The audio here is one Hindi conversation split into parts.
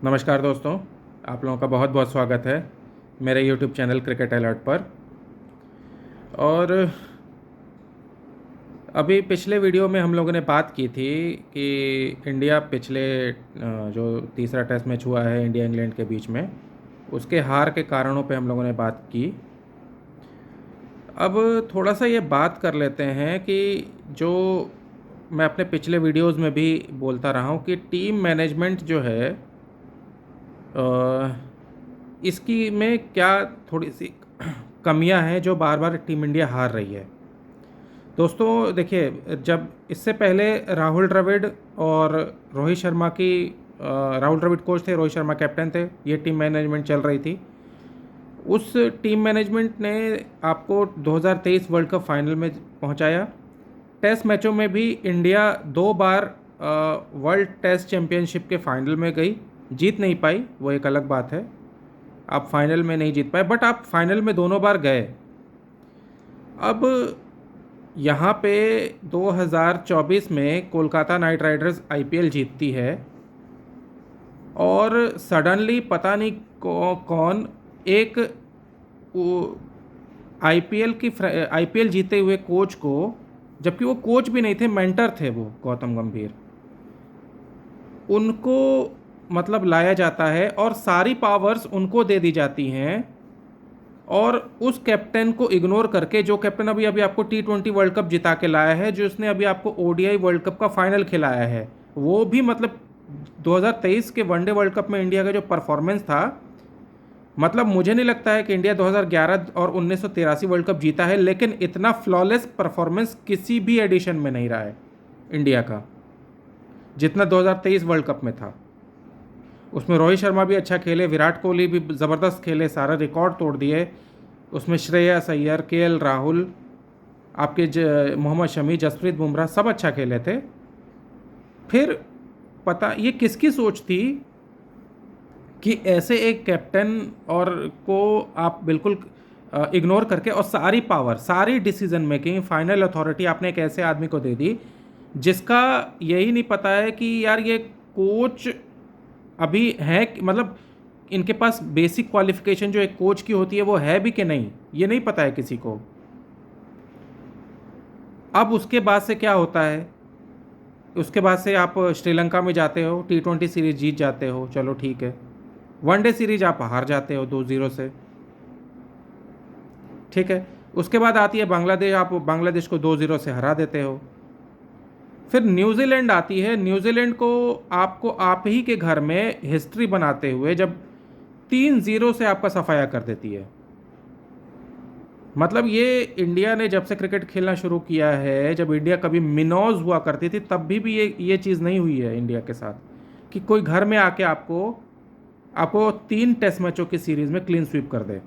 नमस्कार दोस्तों, आप लोगों का बहुत बहुत स्वागत है मेरे यूट्यूब चैनल क्रिकेट अलर्ट पर। और अभी पिछले वीडियो में हम लोगों ने बात की थी कि इंडिया पिछले जो तीसरा टेस्ट मैच हुआ है इंडिया इंग्लैंड के बीच में, उसके हार के कारणों पे हम लोगों ने बात की। अब थोड़ा सा ये बात कर लेते हैं कि जो मैं अपने पिछले वीडियोस में भी बोलता रहा हूँ कि टीम मैनेजमेंट जो है इसकी में क्या थोड़ी सी कमियां हैं जो बार बार टीम इंडिया हार रही है। दोस्तों देखिए, जब इससे पहले राहुल द्रविड़ और रोहित शर्मा की राहुल द्रविड़ कोच थे, रोहित शर्मा कैप्टन थे, ये टीम मैनेजमेंट चल रही थी। उस टीम मैनेजमेंट ने आपको 2023 वर्ल्ड कप फाइनल में पहुंचाया। टेस्ट मैचों में भी इंडिया 2 बार वर्ल्ड टेस्ट चैंपियनशिप के फाइनल में गई, जीत नहीं पाई, वो एक अलग बात है। आप फाइनल में नहीं जीत पाए, बट आप फाइनल में दोनों बार गए। अब यहाँ पे 2024 में कोलकाता नाइट राइडर्स आईपीएल जीतती है और सडनली पता नहीं कौन एक आईपीएल जीते हुए कोच को, जबकि वो कोच भी नहीं थे, मेंटर थे वो, गौतम गंभीर, उनको मतलब लाया जाता है और सारी पावर्स उनको दे दी जाती हैं। और उस कैप्टन को इग्नोर करके, जो कैप्टन अभी अभी आपको T20 वर्ल्ड कप जिता के लाया है, जो उसने अभी आपको ओडीआई वर्ल्ड कप का फाइनल खिलाया है, वो भी मतलब 2023 के वनडे वर्ल्ड कप में इंडिया का जो परफॉर्मेंस था, मतलब मुझे नहीं लगता है कि इंडिया 2011 और 1983 वर्ल्ड कप जीता है, लेकिन इतना फ्लॉलेस परफॉर्मेंस किसी भी एडिशन में नहीं रहा है इंडिया का जितना 2023 वर्ल्ड कप में था। उसमें रोहित शर्मा भी अच्छा खेले, विराट कोहली भी ज़बरदस्त खेले, सारा रिकॉर्ड तोड़ दिए। उसमें श्रेयस अय्यर, केएल राहुल, आपके मोहम्मद शमी, जसप्रीत बुमराह, सब अच्छा खेले थे। फिर पता ये किसकी सोच थी कि ऐसे एक कैप्टन और को आप बिल्कुल इग्नोर करके, और सारी पावर, सारी डिसीजन मेकिंग, फाइनल अथॉरिटी आपने एक ऐसे आदमी को दे दी जिसका यही नहीं पता है कि यार ये कोच अभी है, मतलब इनके पास बेसिक क्वालिफिकेशन जो एक कोच की होती है वो है भी कि नहीं, ये नहीं पता है किसी को। अब उसके बाद से क्या होता है, उसके बाद से आप श्रीलंका में जाते हो, T20 सीरीज जीत जाते हो, चलो ठीक है। वनडे सीरीज आप हार जाते हो 2-0 से, ठीक है। उसके बाद आती है बांग्लादेश, आप बांग्लादेश को 2-0 से हरा देते हो। फिर न्यूजीलैंड आती है, न्यूजीलैंड को आपको आप ही के घर में हिस्ट्री बनाते हुए जब 3-0 से आपका सफाया कर देती है। मतलब ये इंडिया ने जब से क्रिकेट खेलना शुरू किया है, जब इंडिया कभी मिनोज हुआ करती थी तब भी ये चीज़ नहीं हुई है इंडिया के साथ कि कोई घर में आके आपको 3 टेस्ट मैचों की सीरीज़ में क्लीन स्वीप कर दे।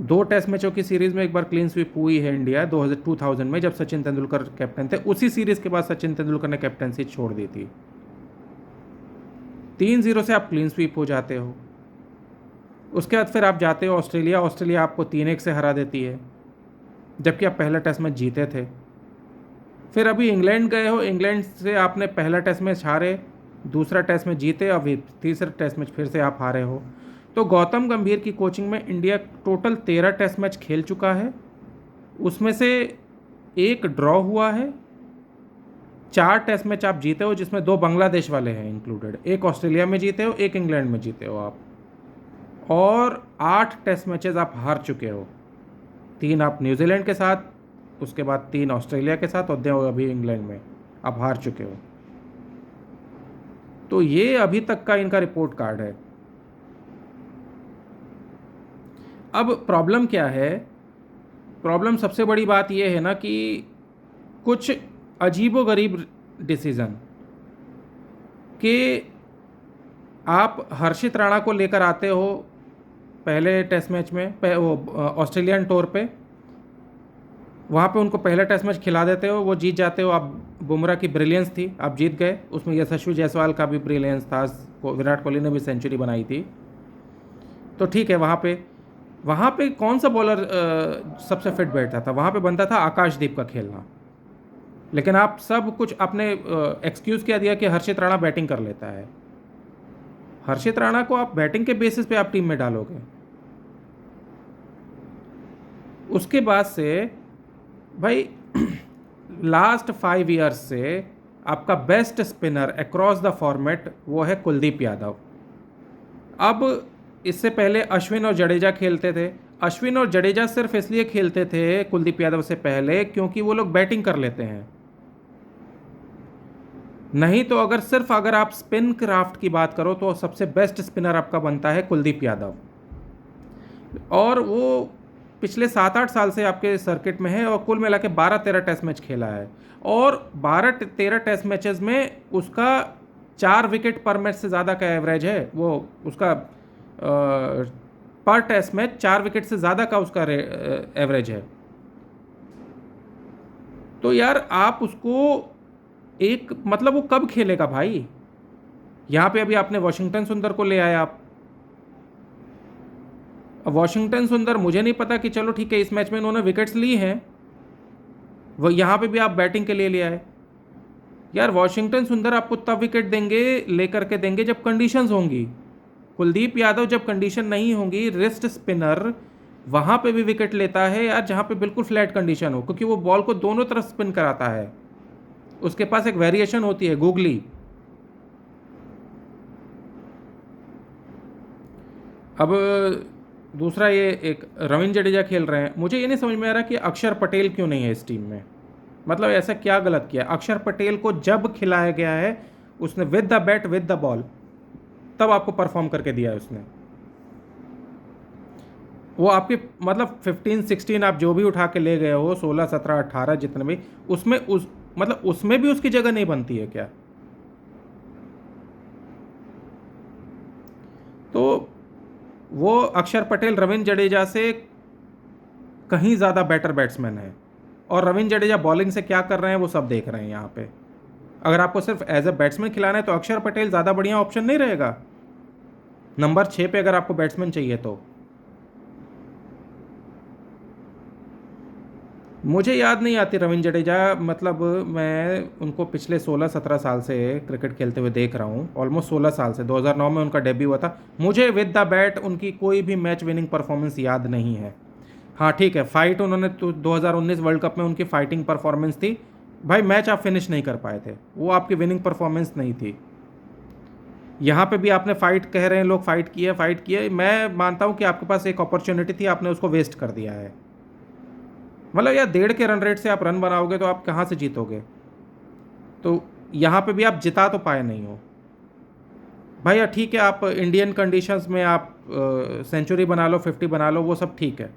2 टेस्ट मैचों की सीरीज़ में एक बार क्लीन स्वीप हुई है इंडिया 2000 में, जब सचिन तेंदुलकर कैप्टन थे। उसी सीरीज़ के बाद सचिन तेंदुलकर ने कैप्टनसी छोड़ दी थी। 3-0 से आप क्लीन स्वीप हो जाते हो। उसके बाद फिर आप जाते हो ऑस्ट्रेलिया आपको 3-1 से हरा देती है, जबकि आप पहला टेस्ट मैच जीते थे। फिर अभी इंग्लैंड गए हो, इंग्लैंड से आपने पहला टेस्ट मैच हारे, दूसरा टेस्ट मैच जीते, अभी तीसरा टेस्ट मैच फिर से आप हारे हो। तो गौतम गंभीर की कोचिंग में इंडिया टोटल 13 टेस्ट मैच खेल चुका है, उसमें से 1 ड्रॉ हुआ है, 4 टेस्ट मैच आप जीते हो जिसमें 2 बांग्लादेश वाले हैं इंक्लूडेड, 1 ऑस्ट्रेलिया में जीते हो, 1 इंग्लैंड में जीते हो आप, और 8 टेस्ट मैचेस आप हार चुके हो। 3 आप न्यूजीलैंड के साथ, उसके बाद 3 ऑस्ट्रेलिया के साथ, और 2 अभी इंग्लैंड में आप हार चुके हो। तो ये अभी तक का इनका रिपोर्ट कार्ड है। अब प्रॉब्लम क्या है, प्रॉब्लम सबसे बड़ी बात यह है ना कि कुछ अजीबोगरीब डिसीज़न कि आप हर्षित राणा को लेकर आते हो पहले टेस्ट मैच में, वो ऑस्ट्रेलियन टूर पे, वहाँ पे उनको पहला टेस्ट मैच खिला देते हो, वो जीत जाते हो। आप बुमराह की ब्रिलियंस थी, आप जीत गए, उसमें यशस्वी जायसवाल का भी ब्रिलियंस था, विराट कोहली ने भी सेंचुरी बनाई थी, तो ठीक है। वहाँ पे कौन सा बॉलर सबसे फिट बैठता था, वहाँ पे बनता था आकाशदीप का खेलना। लेकिन आप सब कुछ अपने एक्सक्यूज़ क्या दिया कि हर्षित राणा बैटिंग कर लेता है। हर्षित राणा को आप बैटिंग के बेसिस पे आप टीम में डालोगे। उसके बाद से भाई लास्ट 5 ईयर्स से आपका best spinner across the format वो है कुलदीप यादव। अब इससे पहले अश्विन और जडेजा खेलते थे। अश्विन और जडेजा सिर्फ इसलिए खेलते थे कुलदीप यादव से पहले क्योंकि वो लोग बैटिंग कर लेते हैं। नहीं तो अगर आप स्पिन क्राफ्ट की बात करो तो सबसे बेस्ट स्पिनर आपका बनता है कुलदीप यादव। और वो पिछले 7-8 साल से आपके सर्किट में है और कुल मिला के 12-13 टेस्ट मैच खेला है और 12-13 टेस्ट मैचेस में उसका 4 विकेट पर मैच से ज़्यादा का एवरेज है। वो उसका पर टेस्ट मैच 4 विकेट से ज़्यादा का उसका एवरेज है। तो यार आप उसको एक मतलब वो कब खेलेगा भाई। यहाँ पे अभी आपने वॉशिंगटन सुंदर को ले आया आप। वॉशिंगटन सुंदर मुझे नहीं पता कि चलो ठीक है इस मैच में उन्होंने विकेट्स ली हैं, वो यहाँ पे भी आप बैटिंग के लिए ले आए। यार वॉशिंगटन सुंदर आपको तब विकेट देंगे लेकर के देंगे जब कंडीशंस होंगी। कुलदीप यादव जब कंडीशन नहीं होंगी, रिस्ट स्पिनर वहाँ पे भी विकेट लेता है यार जहाँ पे बिल्कुल फ्लैट कंडीशन हो, क्योंकि वो बॉल को दोनों तरफ स्पिन कराता है। उसके पास एक वेरिएशन होती है गूगली। अब दूसरा ये एक रविंद्र जडेजा खेल रहे हैं। मुझे ये नहीं समझ में आ रहा कि अक्षर पटेल क्यों नहीं है इस टीम में। मतलब ऐसा क्या गलत किया। अक्षर पटेल को जब खिलाया गया है उसने with the bat with the ball तब आपको परफॉर्म करके दिया है उसने। वो आपके मतलब 15-16 आप जो भी उठा के ले गए हो, 16, 17, 18 जितने भी, उसमें भी उसकी जगह नहीं बनती है क्या। तो वो अक्षर पटेल रविंद्र जडेजा से कहीं ज़्यादा बेटर बैट्समैन है और रविंद्र जडेजा बॉलिंग से क्या कर रहे हैं वो सब देख रहे हैं यहाँ पे। अगर आपको सिर्फ एज अ बैट्समैन खिलाना है तो अक्षर पटेल ज़्यादा बढ़िया ऑप्शन नहीं रहेगा नंबर 6 पे अगर आपको बैट्समैन चाहिए तो। मुझे याद नहीं आती रविंद्र जडेजा, मतलब मैं उनको पिछले 16-17 साल से क्रिकेट खेलते हुए देख रहा हूँ, ऑलमोस्ट 16 साल से। 2009 में उनका डेब्यू हुआ था। मुझे विद द बैट उनकी कोई भी मैच विनिंग परफॉर्मेंस याद नहीं है। हाँ ठीक है, फाइट उन्होंने तो 2019 वर्ल्ड कप में उनकी फाइटिंग परफॉर्मेंस थी भाई। मैच आप फिनिश नहीं कर पाए थे, वो आपकी विनिंग परफॉर्मेंस नहीं थी। यहाँ पे भी आपने फाइट, कह रहे हैं लोग फाइट किए। मैं मानता हूँ कि आपके पास एक अपॉर्चुनिटी थी, आपने उसको वेस्ट कर दिया है। मतलब यार 1.5 के रन रेट से आप रन बनाओगे तो आप कहाँ से जीतोगे। तो यहाँ पे भी आप जिता तो पाए नहीं हो भाई। यार ठीक है, आप इंडियन कंडीशंस में आप सेंचुरी बना लो, 50 बना लो, वो सब ठीक है।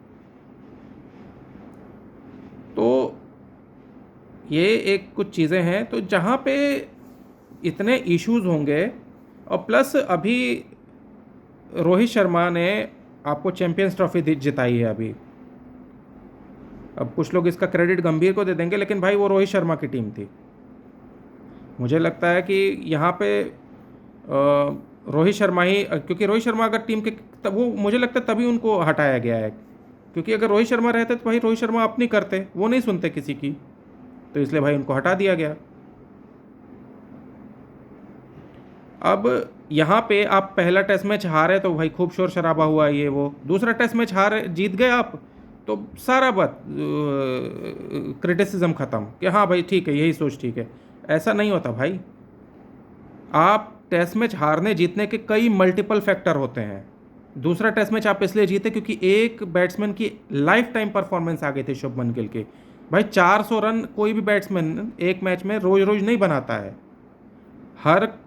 तो ये एक कुछ चीज़ें हैं तो जहाँ पे इतने इश्यूज होंगे। और प्लस अभी रोहित शर्मा ने आपको चैंपियंस ट्रॉफी जिताई है अभी। अब कुछ लोग इसका क्रेडिट गंभीर को दे देंगे, लेकिन भाई वो रोहित शर्मा की टीम थी। मुझे लगता है कि यहाँ पे रोहित शर्मा ही, क्योंकि रोहित शर्मा अगर टीम के तब वो, मुझे लगता है तभी उनको हटाया गया है। क्योंकि अगर रोहित शर्मा रहते तो भाई रोहित शर्मा अपनी करते, वो नहीं सुनते किसी की, तो इसलिए भाई उनको हटा दिया गया। अब यहाँ पे आप पहला टेस्ट मैच हारे तो भाई खूब शोर शराबा हुआ ये वो। दूसरा टेस्ट मैच जीत गए आप तो सारा बात क्रिटिसिज्म ख़त्म कि हाँ भाई ठीक है, यही सोच ठीक है। ऐसा नहीं होता भाई। आप टेस्ट मैच हारने जीतने के कई मल्टीपल फैक्टर होते हैं। दूसरा टेस्ट मैच आप इसलिए जीते क्योंकि एक बैट्समैन की लाइफ टाइम परफॉर्मेंस आ गई थी, शुभमन गिल के। भाई 400 रन कोई भी बैट्समैन एक मैच में रोज रोज नहीं बनाता है।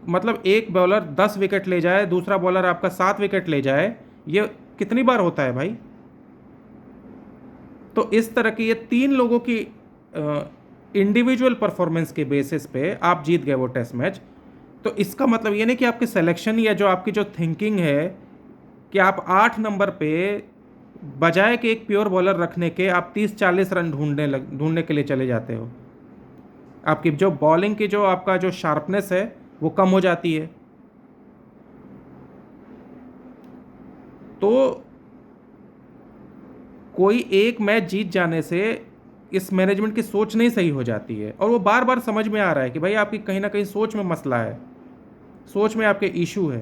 मतलब एक बॉलर 10 विकेट ले जाए, दूसरा बॉलर आपका 7 विकेट ले जाए, ये कितनी बार होता है भाई। तो इस तरह की ये 3 लोगों की इंडिविजुअल परफॉर्मेंस के बेसिस पे आप जीत गए वो टेस्ट मैच। तो इसका मतलब ये नहीं कि आपकी सिलेक्शन या जो आपकी जो थिंकिंग है कि आप 8 नंबर पे बजाय कि एक प्योर बॉलर रखने के आप 30-40 रन ढूंढने के लिए चले जाते हो। आपकी जो बॉलिंग की जो आपका जो शार्पनेस है वो कम हो जाती है। तो कोई एक मैच जीत जाने से इस मैनेजमेंट की सोच नहीं सही हो जाती है। और वो बार बार समझ में आ रहा है कि भाई आपकी कहीं ना कहीं सोच में मसला है, सोच में आपके इशू है।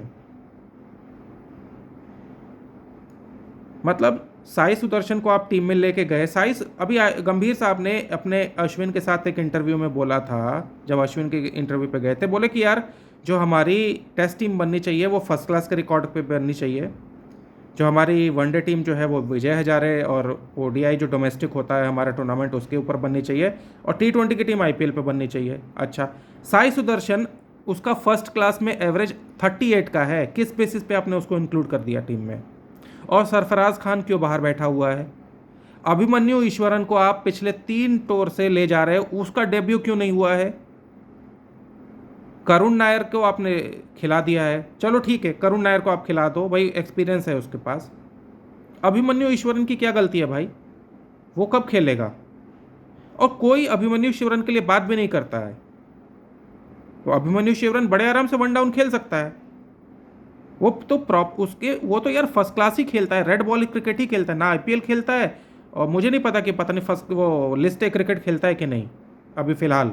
मतलब साई सुदर्शन को आप टीम में लेके गए। अभी गंभीर साहब ने अपने अश्विन के साथ एक इंटरव्यू में बोला था, जब अश्विन के इंटरव्यू पे गए थे, बोले कि यार जो हमारी टेस्ट टीम बननी चाहिए वो फर्स्ट क्लास के रिकॉर्ड पे बननी चाहिए। जो हमारी वनडे टीम जो है वो विजय हजारे और ओडीआई जो डोमेस्टिक होता है हमारा टूर्नामेंट उसके ऊपर बननी चाहिए, और T20 की टीम आईपीएल पे बननी चाहिए। अच्छा, साई सुदर्शन उसका फर्स्ट क्लास में एवरेज 38 का है, किस बेसिस पे आपने उसको इंक्लूड कर दिया टीम में? और सरफराज खान क्यों बाहर बैठा हुआ है? अभिमन्यु ईश्वरन को आप पिछले 3 टूर से ले जा रहे हो, उसका डेब्यू क्यों नहीं हुआ है? करुण नायर को आपने खिला दिया है, चलो ठीक है, करुण नायर को आप खिला दो भाई, एक्सपीरियंस है उसके पास। अभिमन्यु ईश्वरन की क्या गलती है भाई? वो कब खेलेगा? और कोई अभिमन्यु ईश्वरन के लिए बात भी नहीं करता है। तो अभिमन्यु ईश्वरन बड़े आराम से 1 डाउन खेल सकता है। वो तो यार फर्स्ट क्लास ही खेलता है, रेड बॉल क्रिकेट ही खेलता है, ना आईपीएल खेलता है, और मुझे नहीं पता कि पता नहीं फर्स्ट वो लिस्ट ए क्रिकेट खेलता है कि नहीं अभी फिलहाल।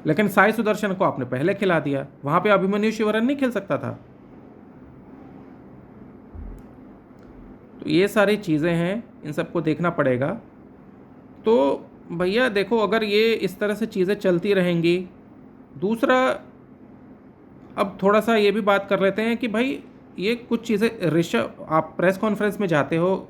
लेकिन साई सुदर्शन को आपने पहले खिला दिया, वहां पे अभिमन्यु ईश्वरन नहीं खेल सकता था। तो ये सारी चीज़ें हैं, इन सबको देखना पड़ेगा। तो भैया देखो, अगर ये इस तरह से चीज़ें चलती रहेंगी, दूसरा अब थोड़ा सा ये भी बात कर लेते हैं कि भाई ये कुछ चीज़ें, ऋषभ, आप प्रेस कॉन्फ्रेंस में जाते हो,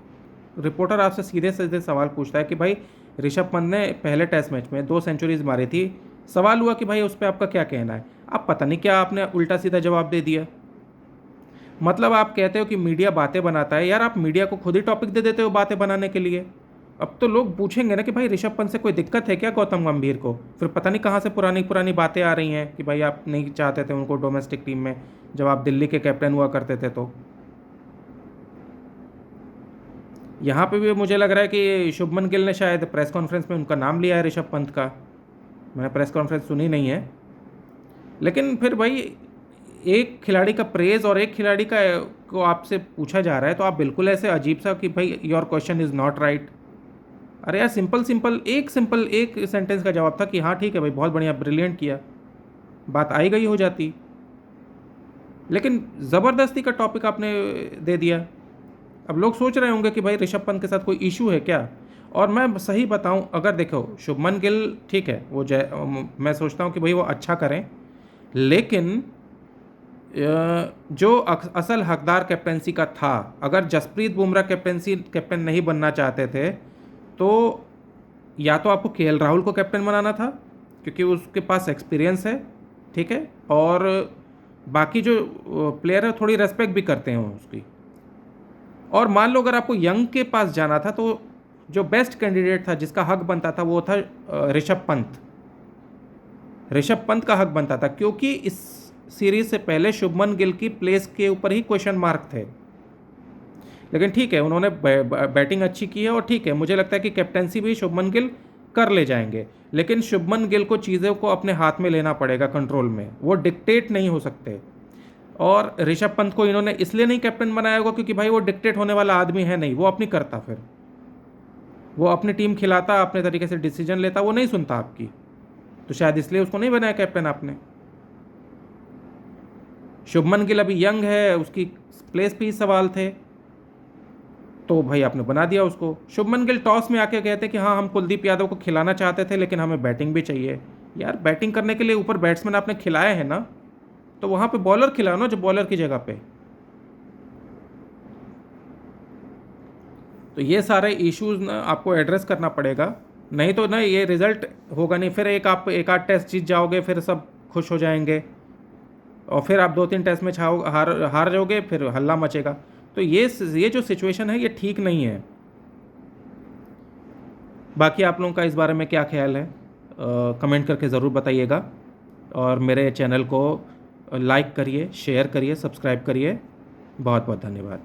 रिपोर्टर आपसे सीधे सीधे सवाल पूछता है कि भाई ऋषभ पंत ने पहले टेस्ट मैच में 2 सेंचुरीज मारी थी, सवाल हुआ कि भाई उस पर आपका क्या कहना है? आप पता नहीं क्या आपने उल्टा सीधा जवाब दे दिया। मतलब आप कहते हो कि मीडिया बातें बनाता है, यार आप मीडिया को खुद ही टॉपिक दे देते हो बातें बनाने के लिए। अब तो लोग पूछेंगे ना कि भाई ऋषभ पंत से कोई दिक्कत है क्या गौतम गंभीर को? फिर पता नहीं कहाँ से पुरानी पुरानी बातें आ रही हैं कि भाई आप नहीं चाहते थे उनको डोमेस्टिक टीम में जब आप दिल्ली के कैप्टन हुआ करते थे। तो यहाँ पे भी मुझे लग रहा है कि शुभमन गिल ने शायद प्रेस कॉन्फ्रेंस में उनका नाम लिया है ऋषभ पंत का। मैंने प्रेस कॉन्फ्रेंस सुनी नहीं है, लेकिन फिर भाई एक खिलाड़ी का प्रेज और एक खिलाड़ी का को आपसे पूछा जा रहा है, तो आप बिल्कुल ऐसे अजीब सा कि भाई your question is not right. अरे यार सिंपल एक सेंटेंस का जवाब था कि हाँ ठीक है भाई, बहुत बढ़िया, ब्रिलियंट किया, बात आई गई हो जाती। लेकिन ज़बरदस्ती का टॉपिक आपने दे दिया। अब लोग सोच रहे होंगे कि भाई ऋषभ पंत के साथ कोई इशू है क्या? और मैं सही बताऊं, अगर देखो शुभमन गिल ठीक है, वो मैं सोचता हूं कि भाई वो अच्छा करें, लेकिन जो असल हकदार कैप्टनसी का था, अगर जसप्रीत बुमराह कैप्टन नहीं बनना चाहते थे तो या तो आपको केएल राहुल को कैप्टन बनाना था क्योंकि उसके पास एक्सपीरियंस है, ठीक है, और बाकी जो प्लेयर है थोड़ी रेस्पेक्ट भी करते हैं उसकी। और मान लो अगर आपको यंग के पास जाना था तो जो बेस्ट कैंडिडेट था, जिसका हक बनता था, वो था ऋषभ पंत। ऋषभ पंत का हक बनता था क्योंकि इस सीरीज से पहले शुभमन गिल की प्लेस के ऊपर ही क्वेश्चन मार्क थे। लेकिन ठीक है, उन्होंने बैटिंग अच्छी की है और ठीक है, मुझे लगता है कि कैप्टनसी भी शुभमन गिल कर ले जाएंगे, लेकिन शुभमन गिल को चीज़ों को अपने हाथ में लेना पड़ेगा, कंट्रोल में, वो डिक्टेट नहीं हो सकते। और ऋषभ पंत को इन्होंने इसलिए नहीं कैप्टन बनाया होगा क्योंकि भाई वो डिक्टेट होने वाला आदमी है नहीं, वो अपनी करता, फिर वो अपनी टीम खिलाता, अपने तरीके से डिसीजन लेता, वो नहीं सुनता आपकी, तो शायद इसलिए उसको नहीं बनाया कैप्टन आपने। शुभमन गिल अभी यंग है, उसकी प्लेस पे ही सवाल थे, तो भाई आपने बना दिया उसको। शुभमन गिल टॉस में आके कहते कि हाँ हम कुलदीप यादव को खिलाना चाहते थे लेकिन हमें बैटिंग भी चाहिए। यार बैटिंग करने के लिए ऊपर बैट्समैन आपने खिलाए हैं ना, तो वहाँ पे बॉलर खिलाओ ना, जो बॉलर की जगह पे। तो ये सारे इश्यूज ना आपको एड्रेस करना पड़ेगा, नहीं तो ना ये रिजल्ट होगा नहीं। फिर आप एक आध टेस्ट जीत जाओगे, फिर सब खुश हो जाएंगे, और फिर आप 2-3 टेस्ट में हार जाओगे, फिर हल्ला मचेगा। तो ये जो सिचुएशन है ये ठीक नहीं है। बाकी आप लोगों का इस बारे में क्या ख्याल है, कमेंट करके ज़रूर बताइएगा, और मेरे चैनल को लाइक करिए, शेयर करिए, सब्सक्राइब करिए। बहुत बहुत धन्यवाद।